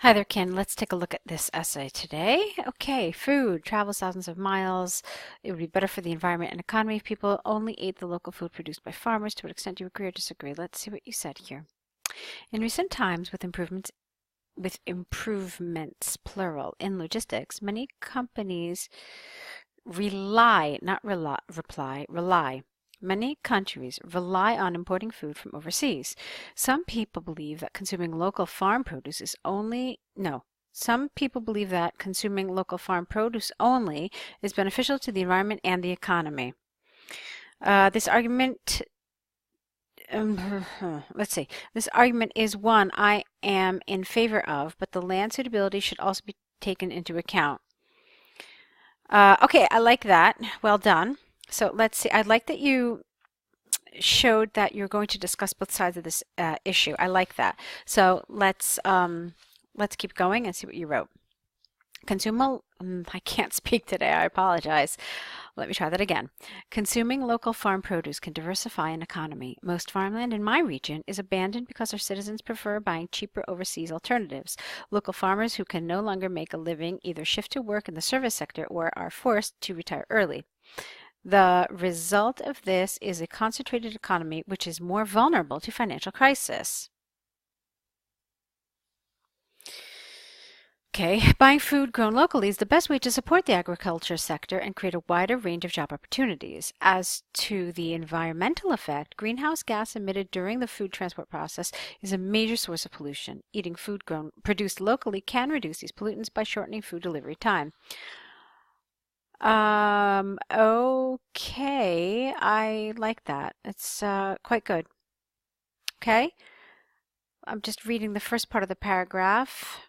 Hi there, Ken. Let's take a look at this essay today. Okay, food travels thousands of miles. It would be better for the environment and economy if people only ate the local food produced by farmers. To what extent do you agree or disagree? Let's see what you said here. In recent times, with improvements plural in logistics, many companies rely, not rely, reply, rely. Many countries rely on importing food from overseas. Some people believe that consuming local farm produce is only, no, some people believe that consuming local farm produce only is beneficial to the environment and the economy. This argument, let's see, this argument is one I am in favor of, but the land suitability should also be taken into account. Okay, I like that. Well done. So let's see. I'd like that you showed that you're going to discuss both sides of this issue. I like that. So let's keep going and see what you wrote. I can't speak today. I apologize. Let me try that again. Consuming local farm produce can diversify an economy. Most farmland in my region is abandoned because our citizens prefer buying cheaper overseas alternatives. Local farmers who can no longer make a living either shift to work in the service sector or are forced to retire early. The result of this is a concentrated economy which is more vulnerable to financial crisis. Okay, buying food grown locally is the best way to support the agriculture sector and create a wider range of job opportunities. As to the environmental effect, greenhouse gas emitted during the food transport process is a major source of pollution. Eating food produced locally can reduce these pollutants by shortening food delivery time. Okay, I like that. It's quite good. Okay, I'm just reading the first part of the paragraph.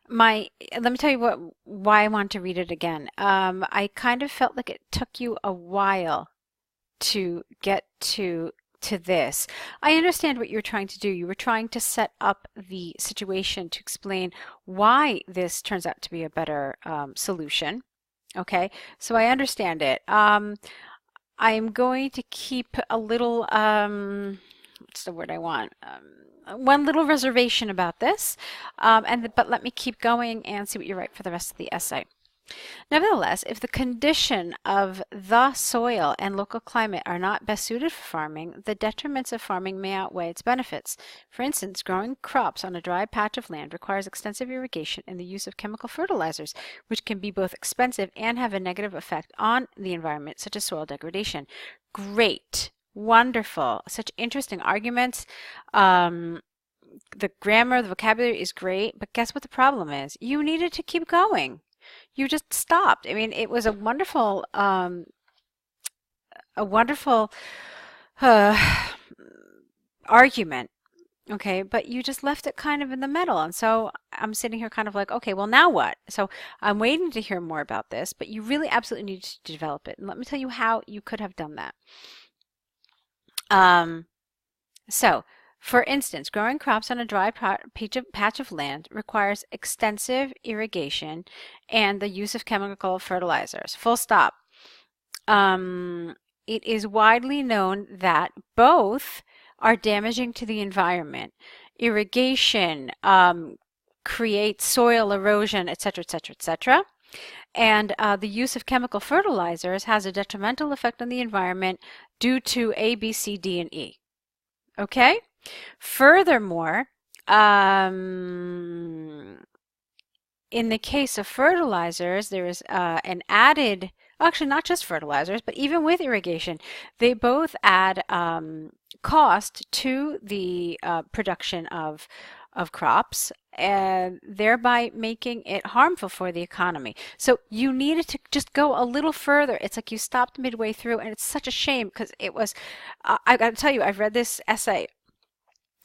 Let me tell you why I want to read it again. I kind of felt like it took you a while to get to this. I understand what you're trying to do. You were trying to set up the situation to explain why this turns out to be a better solution. Okay, so I understand it. I am going to keep a little, what's the word I want? One little reservation about this, but let me keep going and see what you write for the rest of the essay. Nevertheless, if the condition of the soil and local climate are not best suited for farming, the detriments of farming may outweigh its benefits. For instance, growing crops on a dry patch of land requires extensive irrigation and the use of chemical fertilizers, which can be both expensive and have a negative effect on the environment, such as soil degradation. Great. Wonderful. Such interesting arguments. The grammar, the vocabulary is great, but guess what the problem is? You needed to keep going. You just stopped. I mean, it was a wonderful argument, okay, but you just left it kind of in the middle. And so I'm sitting here kind of like, okay, well, now what? So I'm waiting to hear more about this, but you really absolutely need to develop it. And let me tell you how you could have done that. So, for instance, growing crops on a dry patch of land requires extensive irrigation and the use of chemical fertilizers. Full stop. It is widely known that both are damaging to the environment. Irrigation creates soil erosion, etc., etc., etc. And the use of chemical fertilizers has a detrimental effect on the environment due to A, B, C, D, and E. Okay? Furthermore, in the case of fertilizers, there is an added, actually not just fertilizers, but even with irrigation, they both add cost to the production of crops, and thereby making it harmful for the economy. So you needed to just go a little further. It's like you stopped midway through, and it's such a shame because it was, I got to tell you, I've read this essay,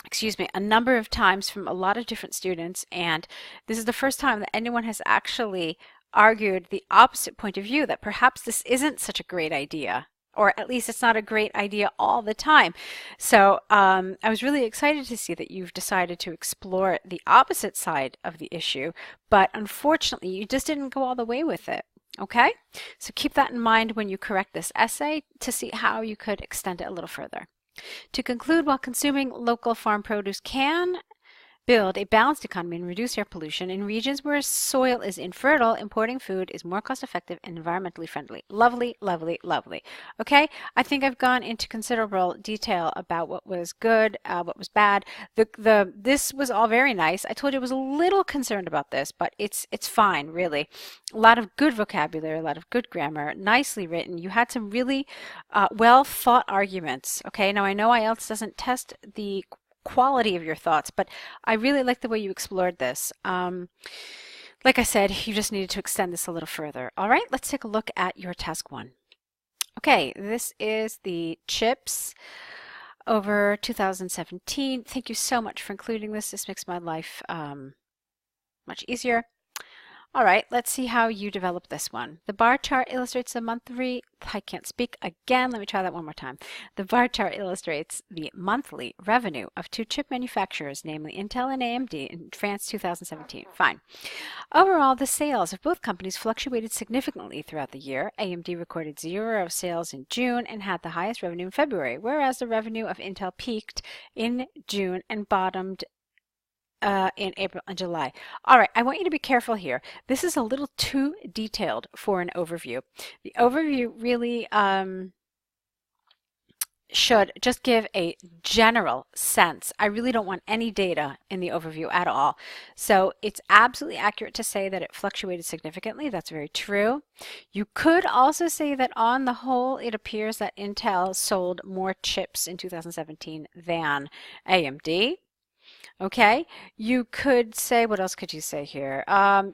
excuse me, a number of times from a lot of different students, and this is the first time that anyone has actually argued the opposite point of view, that perhaps this isn't such a great idea, or at least it's not a great idea all the time. So I was really excited to see that you've decided to explore the opposite side of the issue, but unfortunately you just didn't go all the way with it. Okay? So keep that in mind when you correct this essay to see how you could extend it a little further. To conclude, while consuming local farm produce can build a balanced economy and reduce air pollution. In regions where soil is infertile, importing food is more cost effective and environmentally friendly. Lovely, lovely, lovely. Okay, I think I've gone into considerable detail about what was good, what was bad. This was all very nice. I told you I was a little concerned about this, but it's fine, really. A lot of good vocabulary, a lot of good grammar, nicely written. You had some really well thought arguments. Okay, now I know IELTS doesn't test the quality of your thoughts, but I really like the way you explored this. Like I said, you just needed to extend this a little further. All right, let's take a look at your task 1. Okay, this is the CHIPS over 2017. Thank you so much for including this. This makes my life much easier. All right, let's see how you develop this one. The bar chart illustrates the monthly, I can't speak again, let me try that one more time. The bar chart illustrates the monthly revenue of 2 chip manufacturers, namely Intel and AMD, in France 2017. Fine. Overall, the sales of both companies fluctuated significantly throughout the year. AMD recorded 0 sales in June and had the highest revenue in February, whereas the revenue of Intel peaked in June and bottomed in April and July. All right, I want you to be careful here. This is a little too detailed for an overview. The overview really should just give a general sense. I really don't want any data in the overview at all. So it's absolutely accurate to say that it fluctuated significantly. That's very true. You could also say that on the whole, it appears that Intel sold more chips in 2017 than AMD. Okay, you could say, what else could you say here?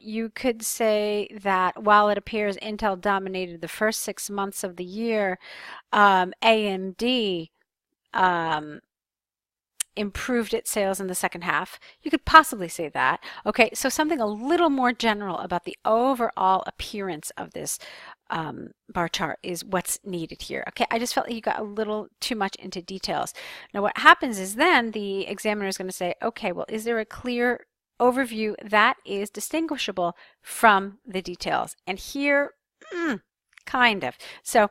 You could say that while it appears Intel dominated the first 6 months of the year, AMD improved its sales in the second half. You could possibly say that. Okay, so something a little more general about the overall appearance of this bar chart is what's needed here. Okay, I just felt like you got a little too much into details. Now what happens is then the examiner is going to say, okay, well, is there a clear overview that is distinguishable from the details? And here, kind of. So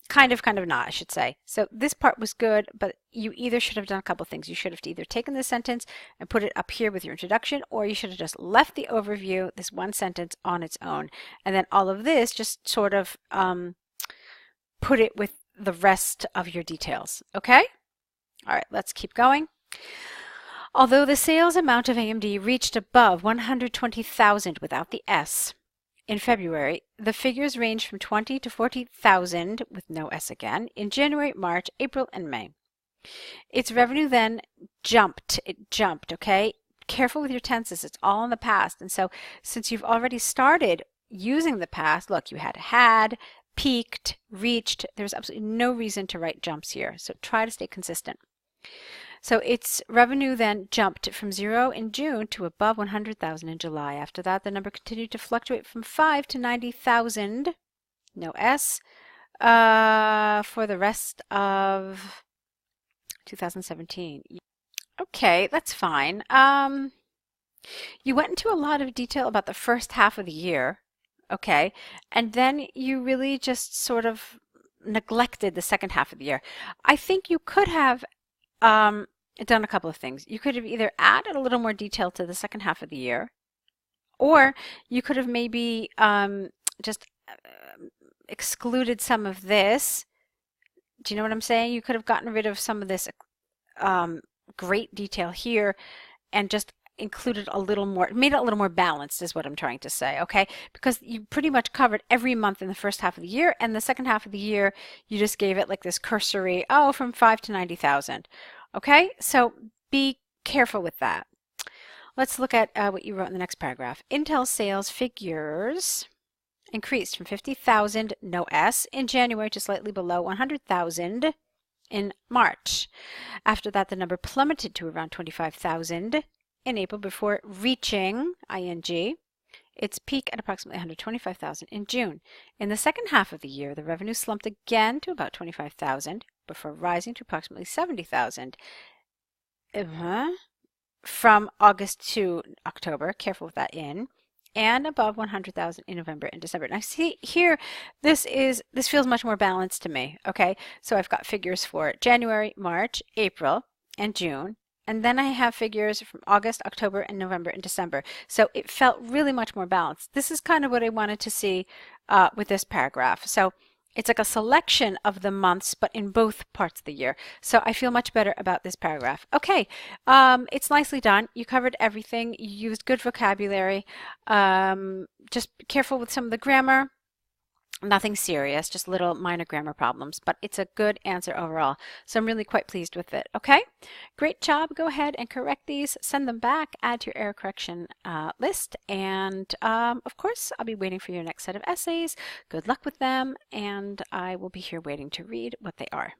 kind of not, I should say. So this part was good, but you either should have done a couple things. You should have either taken this sentence and put it up here with your introduction, or you should have just left the overview, this one sentence, on its own. And then all of this just sort of put it with the rest of your details. Okay? All right, let's keep going. Although the sales amount of AMD reached above 120,000 without the S, in February, the figures range from 20 to 40,000, with no S again, in January, March, April, and May. Its revenue then jumped. It jumped, okay? Careful with your tenses. It's all in the past. And so since you've already started using the past, look, you had, peaked, reached. There's absolutely no reason to write jumps here. So try to stay consistent. So its revenue then jumped from 0 in June to above 100,000 in July. After that, the number continued to fluctuate from 5 to 90,000, no S, for the rest of 2017. Okay, that's fine. You went into a lot of detail about the first half of the year, okay, and then you really just sort of neglected the second half of the year. I think you could have done a couple of things. You could have either added a little more detail to the second half of the year, or you could have maybe just excluded some of this. Do you know what I'm saying? You could have gotten rid of some of this great detail here and just included a little more, made it a little more balanced is what I'm trying to say, okay? Because you pretty much covered every month in the first half of the year, and the second half of the year you just gave it like this cursory, oh, from 5 to 90,000. Okay, so be careful with that. Let's look at what you wrote in the next paragraph. Intel sales figures increased from 50,000, no S, in January to slightly below 100,000 in March. After that, the number plummeted to around 25,000 in April before reaching, ing, its peak at approximately 125,000 in June. In the second half of the year, the revenue slumped again to about 25,000 before rising to approximately 70,000 from August to October. Careful with that in. And above 100,000 in November and December. Now see here, this feels much more balanced to me. Okay, so I've got figures for January, March, April, and June, And then I have figures from August, October, and November and December. So it felt really much more balanced. This is kind of what I wanted to see with this paragraph. So it's like a selection of the months, but in both parts of the year. So I feel much better about this paragraph. Okay, it's nicely done. You covered everything. You used good vocabulary. Just be careful with some of the grammar. Nothing serious, just little minor grammar problems, but it's a good answer overall. So I'm really quite pleased with it. Okay, great job. Go ahead and correct these, send them back, add to your error correction list, and of course, I'll be waiting for your next set of essays. Good luck with them, and I will be here waiting to read what they are.